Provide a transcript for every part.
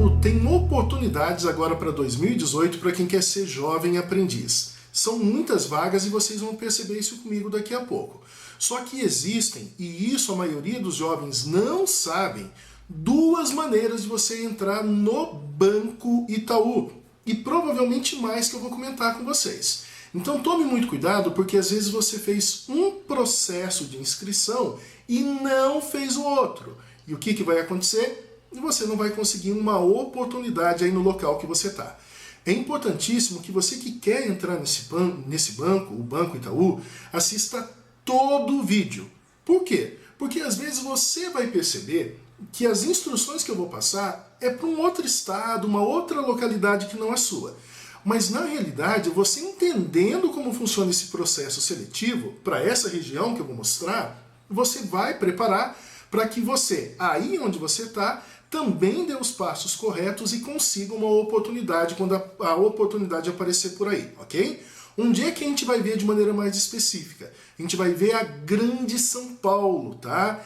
Paulo tem oportunidades agora para 2018 para quem quer ser jovem aprendiz. São muitas vagas e vocês vão perceber isso comigo daqui a pouco. Só que existem, e isso a maioria dos jovens não sabem, duas maneiras de você entrar no Banco Itaú. E provavelmente mais que eu vou comentar com vocês. Então tome muito cuidado, porque às vezes você fez um processo de inscrição e não fez o outro. E o que vai acontecer? Você não vai conseguir uma oportunidade aí no local que você está. É importantíssimo que você que quer entrar nesse banco, o Banco Itaú, assista todo o vídeo. Por quê? Porque às vezes você vai perceber que as instruções que eu vou passar é para um outro estado, uma outra localidade que não a sua. Mas na realidade, você entendendo como funciona esse processo seletivo para essa região que eu vou mostrar, você vai preparar para que você, aí onde você está, também dê os passos corretos e consiga uma oportunidade quando a oportunidade aparecer por aí, ok? Um dia que a gente vai ver de maneira mais específica, a gente vai ver a grande São Paulo, tá?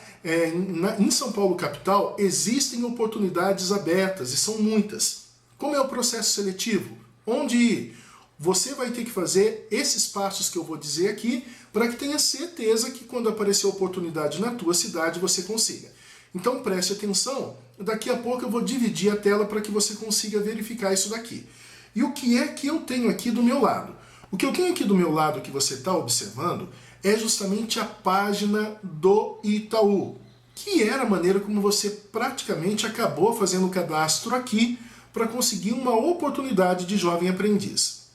Em São Paulo capital existem oportunidades abertas e são muitas. Como é o processo seletivo? Onde ir? Você vai ter que fazer esses passos que eu vou dizer aqui para que tenha certeza que quando aparecer oportunidade na tua cidade você consiga. Então preste atenção, daqui a pouco eu vou dividir a tela para que você consiga verificar isso daqui. E o que é que eu tenho aqui do meu lado? O que eu tenho aqui do meu lado que você está observando é justamente a página do Itaú, que era a maneira como você praticamente acabou fazendo o cadastro aqui para conseguir uma oportunidade de jovem aprendiz.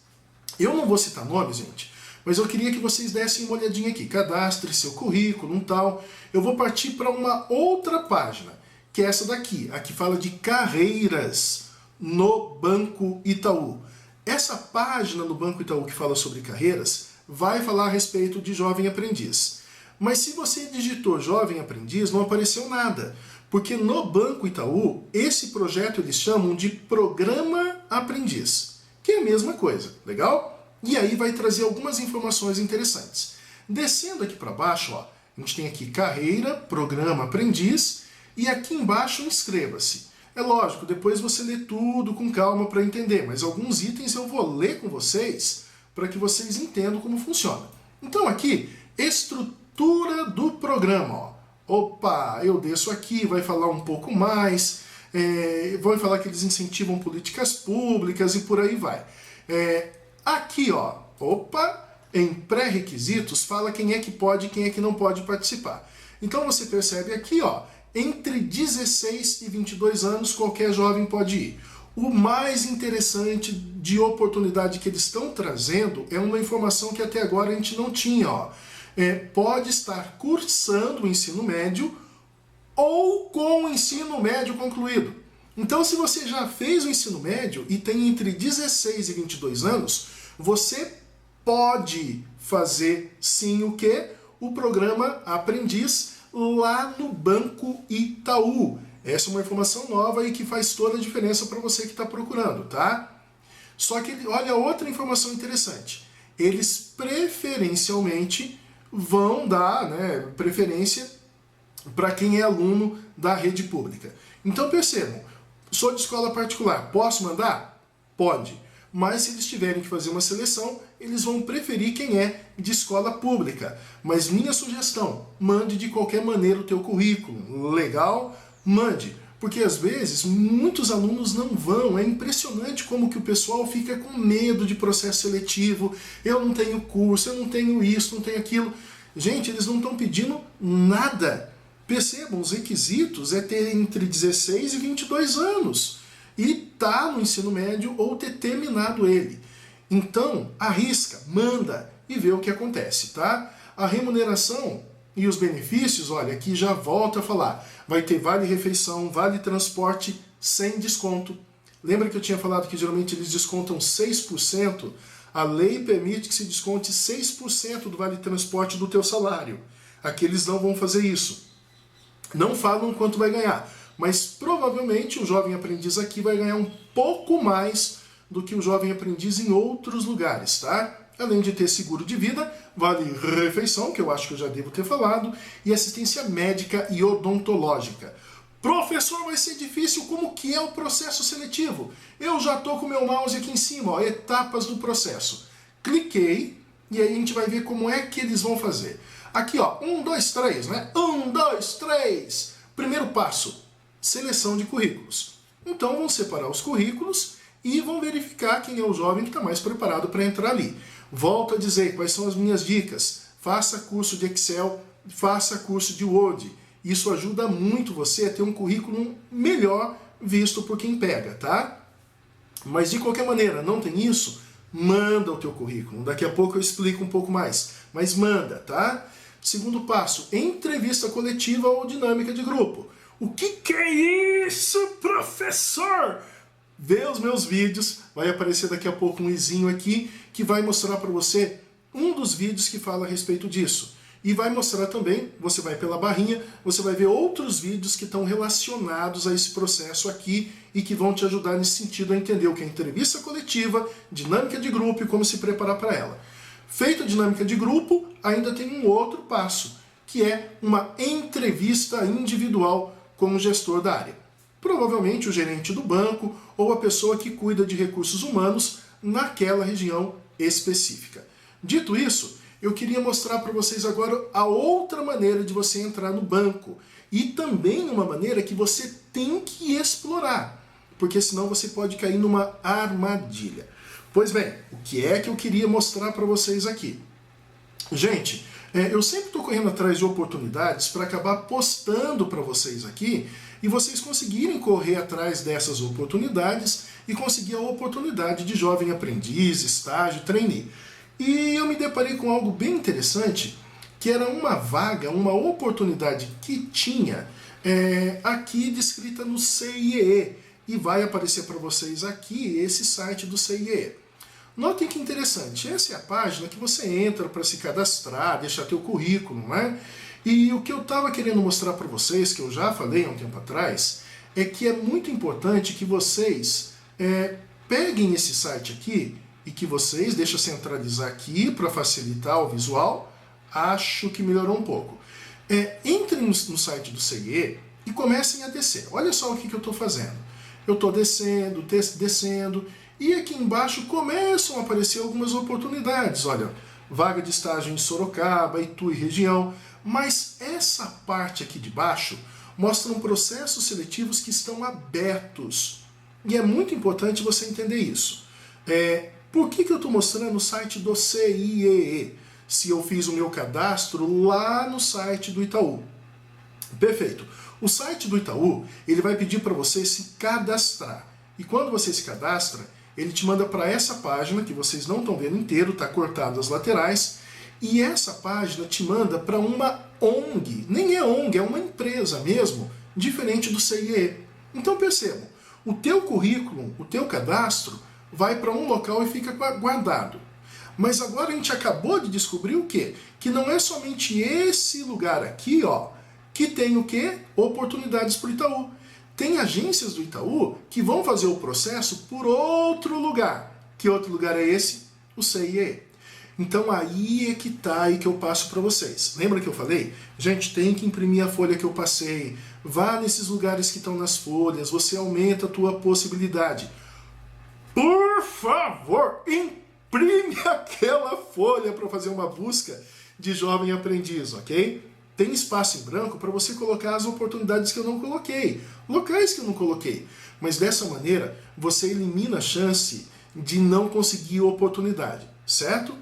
Eu não vou citar nomes, gente, mas eu queria que vocês dessem uma olhadinha aqui. Cadastre seu currículo, tal. Eu vou partir para uma outra página, que é essa daqui, a que fala de carreiras no Banco Itaú. Essa página no Banco Itaú que fala sobre carreiras vai falar a respeito de jovem aprendiz. Mas se você digitou jovem aprendiz, não apareceu nada. Porque no Banco Itaú, esse projeto eles chamam de Programa Aprendiz, que é a mesma coisa, legal? E aí vai trazer algumas informações interessantes. Descendo aqui para baixo, ó, a gente tem aqui carreira, Programa Aprendiz, e aqui embaixo inscreva-se. É lógico, depois você lê tudo com calma para entender, mas alguns itens eu vou ler com vocês para que vocês entendam como funciona. Então aqui, estrutura do programa, ó. Opa, eu desço aqui, vai falar um pouco mais, vai falar que eles incentivam políticas públicas e por aí vai. Aqui, ó, opa, em pré-requisitos fala quem é que pode e quem é que não pode participar. Então você percebe aqui, ó, entre 16 e 22 anos qualquer jovem pode ir. O mais interessante de oportunidade que eles estão trazendo é uma informação que até agora a gente não tinha, ó. Pode estar cursando o ensino médio ou com o ensino médio concluído. Então, se você já fez o ensino médio e tem entre 16 e 22 anos, você pode fazer sim o quê? O programa Aprendiz lá no Banco Itaú. Essa é uma informação nova e que faz toda a diferença para você que está procurando, tá? Só que, olha outra informação interessante. Eles preferencialmente vão dar, né, preferência para quem é aluno da rede pública. Então percebam, sou de escola particular, posso mandar? Pode. Mas se eles tiverem que fazer uma seleção, eles vão preferir quem é de escola pública. Mas minha sugestão, mande de qualquer maneira o teu currículo. Legal? Mande. Porque às vezes muitos alunos não vão. É impressionante como que o pessoal fica com medo de processo seletivo. Eu não tenho curso, eu não tenho isso, não tenho aquilo. Gente, eles não estão pedindo nada. Percebam, os requisitos é ter entre 16 e 22 anos. E tá no ensino médio ou ter terminado ele. Então, arrisca, manda e vê o que acontece, tá? A remuneração e os benefícios, olha, aqui já volto a falar. Vai ter vale refeição, vale transporte sem desconto. Lembra que eu tinha falado que geralmente eles descontam 6%? A lei permite que se desconte 6% do vale transporte do teu salário. Aqui eles não vão fazer isso. Não falam quanto vai ganhar, mas provavelmente o jovem aprendiz aqui vai ganhar um pouco mais do que o jovem aprendiz em outros lugares, tá? Além de ter seguro de vida, vale refeição, que eu acho que eu já devo ter falado, e assistência médica e odontológica. Professor, vai ser difícil, como que é o processo seletivo? Eu já estou com o meu mouse aqui em cima, ó, etapas do processo. Cliquei e aí a gente vai ver como é que eles vão fazer. Aqui, ó, 1, 2, 3, né? 1, 2, 3. Primeiro passo, seleção de currículos. Então vão separar os currículos e vão verificar quem é o jovem que está mais preparado para entrar ali. Volto a dizer quais são as minhas dicas. Faça curso de Excel, faça curso de Word. Isso ajuda muito você a ter um currículo melhor visto por quem pega, tá? Mas de qualquer maneira, não tem isso? Manda o teu currículo. Daqui a pouco eu explico um pouco mais. Mas manda, tá? Segundo passo, entrevista coletiva ou dinâmica de grupo. O que é isso, professor? Vê os meus vídeos, vai aparecer daqui a pouco um izinho aqui que vai mostrar para você um dos vídeos que fala a respeito disso. E vai mostrar também, você vai pela barrinha, você vai ver outros vídeos que estão relacionados a esse processo aqui e que vão te ajudar nesse sentido a entender o que é entrevista coletiva, dinâmica de grupo e como se preparar para ela. Feita a dinâmica de grupo, ainda tem um outro passo, que é uma entrevista individual com o gestor da área. Provavelmente o gerente do banco ou a pessoa que cuida de recursos humanos naquela região específica. Dito isso, eu queria mostrar para vocês agora a outra maneira de você entrar no banco e também uma maneira que você tem que explorar, porque senão você pode cair numa armadilha. Pois bem, o que é que eu queria mostrar para vocês aqui? Gente, eu sempre estou correndo atrás de oportunidades para acabar postando para vocês aqui e vocês conseguirem correr atrás dessas oportunidades e conseguir a oportunidade de jovem aprendiz, estágio, trainee. E eu me deparei com algo bem interessante, que era uma vaga, uma oportunidade que tinha aqui descrita no CIEE. E vai aparecer para vocês aqui esse site do CIEE. Notem que interessante, essa é a página que você entra para se cadastrar, deixar teu currículo, né? E o que eu estava querendo mostrar para vocês, que eu já falei há um tempo atrás, é que é muito importante que vocês peguem esse site aqui e que vocês, deixa eu centralizar aqui para facilitar o visual, acho que melhorou um pouco. Entrem no site do CIE e comecem a descer. Olha só o que eu estou fazendo. Eu estou descendo, descendo, e aqui embaixo começam a aparecer algumas oportunidades. Olha, vaga de estágio em Sorocaba, Itu e região, mas essa parte aqui de baixo mostram processos seletivos que estão abertos. E é muito importante você entender isso. Por que eu estou mostrando o site do CIEE, se eu fiz o meu cadastro lá no site do Itaú? Perfeito. O site do Itaú, ele vai pedir para você se cadastrar. E quando você se cadastra, ele te manda para essa página, que vocês não estão vendo inteiro, está cortado as laterais, e essa página te manda para uma ONG. Nem é ONG, é uma empresa mesmo, diferente do CIE. Então percebam, o teu currículo, o teu cadastro, vai para um local e fica guardado. Mas agora a gente acabou de descobrir o quê? Que não é somente esse lugar aqui, ó, que tem o quê? Oportunidades para o Itaú. Tem agências do Itaú que vão fazer o processo por outro lugar. Que outro lugar é esse? O CIE. Então aí é que tá, aí que eu passo para vocês. Lembra que eu falei? Gente, tem que imprimir a folha que eu passei. Vá nesses lugares que estão nas folhas, você aumenta a tua possibilidade. Por favor, imprime aquela folha para fazer uma busca de jovem aprendiz, ok? Tem espaço em branco para você colocar as oportunidades que eu não coloquei, locais que eu não coloquei. Mas dessa maneira, você elimina a chance de não conseguir oportunidade, certo?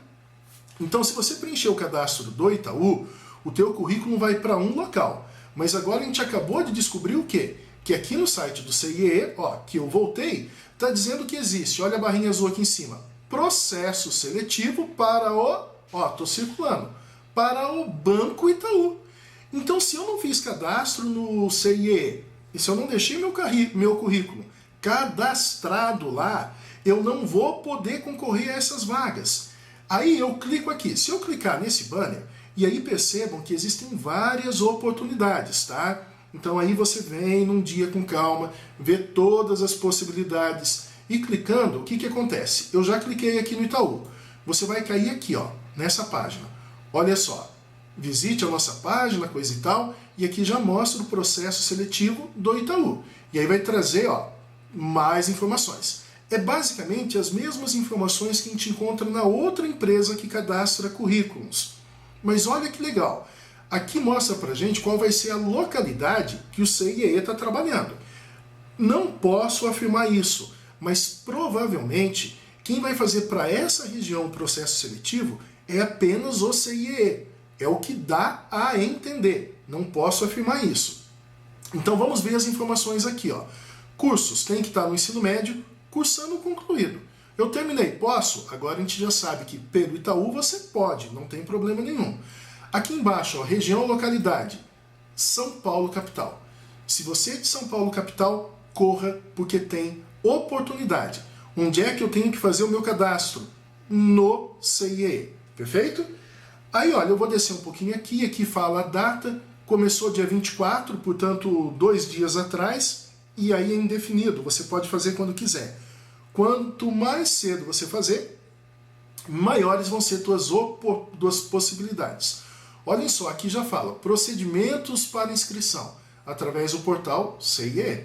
Então, se você preencher o cadastro do Itaú, o teu currículo vai para um local. Mas agora a gente acabou de descobrir o quê? Que aqui no site do CIE, ó, que eu voltei, está dizendo que existe, olha a barrinha azul aqui em cima, processo seletivo para o, ó, estou circulando, para o Banco Itaú. Então, se eu não fiz cadastro no CIE, e se eu não deixei meu currículo cadastrado lá, eu não vou poder concorrer a essas vagas. Aí eu clico aqui. Se eu clicar nesse banner, e aí percebam que existem várias oportunidades, tá? Então aí você vem num dia com calma, vê todas as possibilidades, e clicando, o que acontece? Eu já cliquei aqui no Itaú. Você vai cair aqui, ó, nessa página. Olha só. Visite a nossa página, coisa e tal, e aqui já mostra o processo seletivo do Itaú. E aí vai trazer, ó, mais informações. É basicamente as mesmas informações que a gente encontra na outra empresa que cadastra currículos. Mas olha que legal. Aqui mostra pra gente qual vai ser a localidade que o CIEE está trabalhando. Não posso afirmar isso, mas provavelmente quem vai fazer para essa região o processo seletivo é apenas o CIEE. É o que dá a entender. Não posso afirmar isso. Então vamos ver as informações aqui, ó. Cursos, tem que estar no ensino médio, cursando concluído. Eu terminei, posso? Agora a gente já sabe que pelo Itaú você pode, não tem problema nenhum. Aqui embaixo, ó, região, localidade, São Paulo, capital. Se você é de São Paulo, capital, corra, porque tem oportunidade. Onde é que eu tenho que fazer o meu cadastro? No CIEE, perfeito? Aí, olha, eu vou descer um pouquinho aqui fala a data, começou dia 24, portanto, 2 dias atrás, e aí é indefinido, você pode fazer quando quiser. Quanto mais cedo você fazer, maiores vão ser tuas possibilidades. Olhem só, aqui já fala, procedimentos para inscrição, através do portal CIEE.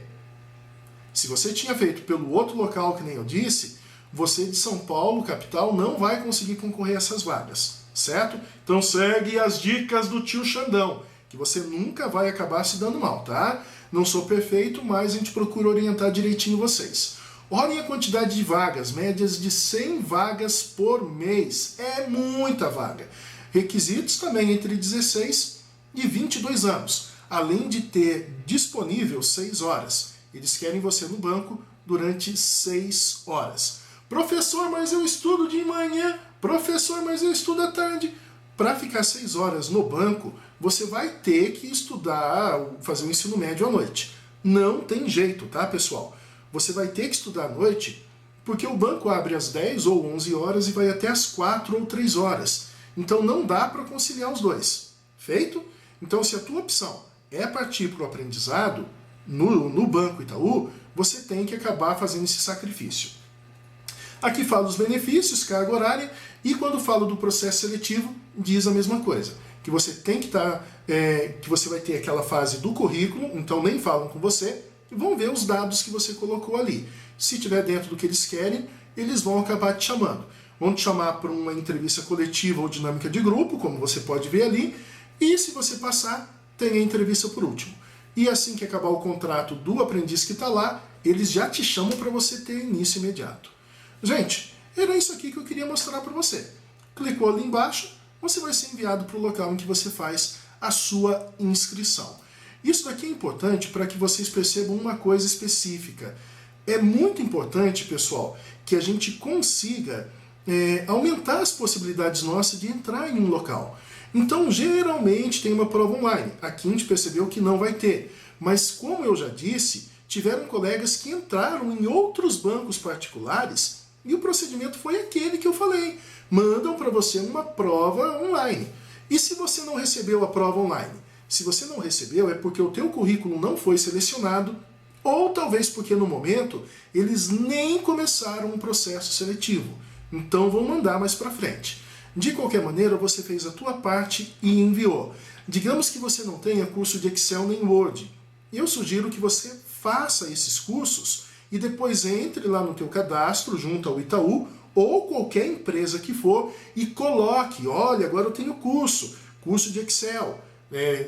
Se você tinha feito pelo outro local, que nem eu disse, você de São Paulo, capital, não vai conseguir concorrer a essas vagas, certo? Então segue as dicas do tio Xandão, que você nunca vai acabar se dando mal, tá? Não sou perfeito, mas a gente procura orientar direitinho vocês. Olhem a quantidade de vagas, médias de 100 vagas por mês. É muita vaga. Requisitos também entre 16 e 22 anos, além de ter disponível 6 horas. Eles querem você no banco durante 6 horas. Professor, mas eu estudo de manhã. Professor, mas eu estudo à tarde. Para ficar 6 horas no banco, você vai ter que estudar, fazer o ensino médio à noite. Não tem jeito, tá, pessoal? Você vai ter que estudar à noite, porque o banco abre às 10 ou 11 horas e vai até às 4 ou 3 horas. Então não dá para conciliar os dois. Feito? Então se a tua opção é partir para o aprendizado, no Banco Itaú, você tem que acabar fazendo esse sacrifício. Aqui fala os benefícios, carga horária, e quando falo do processo seletivo, diz a mesma coisa. Que você tem que estar, que você vai ter aquela fase do currículo, então nem falam com você, e vão ver os dados que você colocou ali. Se estiver dentro do que eles querem, eles vão acabar te chamando. Vão te chamar para uma entrevista coletiva ou dinâmica de grupo, como você pode ver ali, e se você passar, tem a entrevista por último. E assim que acabar o contrato do aprendiz que está lá, eles já te chamam para você ter início imediato. Gente, era isso aqui que eu queria mostrar para você. Clicou ali embaixo, você vai ser enviado para o local em que você faz a sua inscrição. Isso daqui é importante para que vocês percebam uma coisa específica. É muito importante, pessoal, que a gente consiga aumentar as possibilidades nossas de entrar em um local. Então, geralmente tem uma prova online. Aqui a gente percebeu que não vai ter. Mas, como eu já disse, tiveram colegas que entraram em outros bancos particulares e o procedimento foi aquele que eu falei. Mandam para você uma prova online. E se você não recebeu a prova online? Se você não recebeu, é porque o teu currículo não foi selecionado ou talvez porque no momento eles nem começaram um processo seletivo. Então vão mandar mais para frente. De qualquer maneira, você fez a tua parte e enviou. Digamos que você não tenha curso de Excel nem Word. Eu sugiro que você faça esses cursos e depois entre lá no teu cadastro junto ao Itaú ou qualquer empresa que for e coloque, olha, agora eu tenho curso de Excel,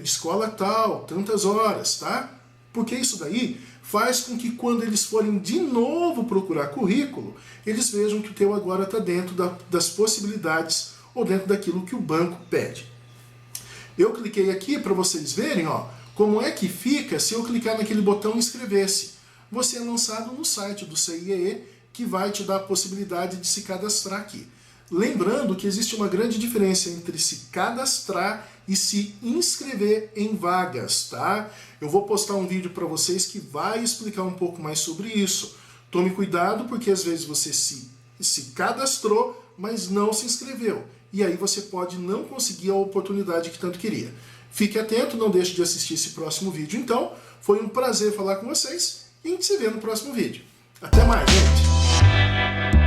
escola tal, tantas horas, tá? Porque isso daí faz com que quando eles forem de novo procurar currículo, eles vejam que o teu agora está dentro das possibilidades ou dentro daquilo que o banco pede. Eu cliquei aqui para vocês verem, ó, como é que fica se eu clicar naquele botão inscrever-se. Você é lançado no site do CIEE, que vai te dar a possibilidade de se cadastrar aqui. Lembrando que existe uma grande diferença entre se cadastrar e se inscrever em vagas, tá? Eu vou postar um vídeo para vocês que vai explicar um pouco mais sobre isso. Tome cuidado porque às vezes você se cadastrou, mas não se inscreveu. E aí você pode não conseguir a oportunidade que tanto queria. Fique atento, não deixe de assistir esse próximo vídeo. Então, foi um prazer falar com vocês e a gente se vê no próximo vídeo. Até mais, gente!